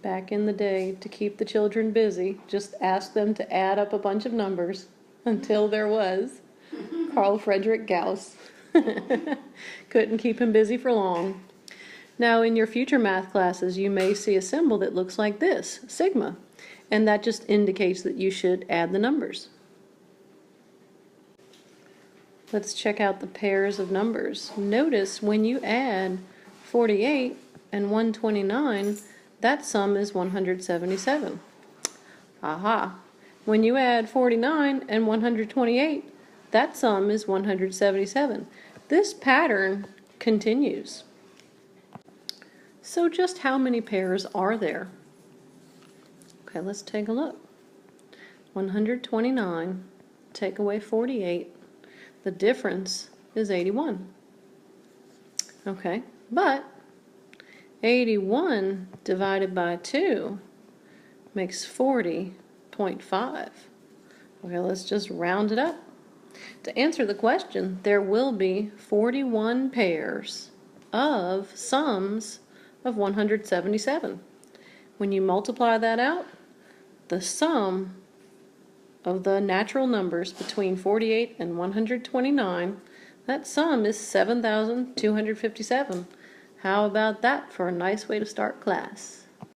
Back in the day, to keep the children busy, just ask them to add up a bunch of numbers until there was Carl Friedrich Gauss. Couldn't keep him busy for long. Now, in your future math classes, you may see a symbol that looks like this, sigma, and that just indicates that you should add the numbers. Let's check out the pairs of numbers. Notice when you add 48 and 129, that sum is 177. Aha! When you add 49 and 128, that sum is 177. This pattern continues. So just how many pairs are there? Okay, let's take a look. 129, take away 48. The difference is 81. Okay, but 81 divided by 2 makes 40.5. Okay, let's just round it up. To answer the question, there will be 41 pairs of sums of 177. When you multiply that out, the sum of the natural numbers between 48 and 129, that sum is 7,257. How about that for a nice way to start class?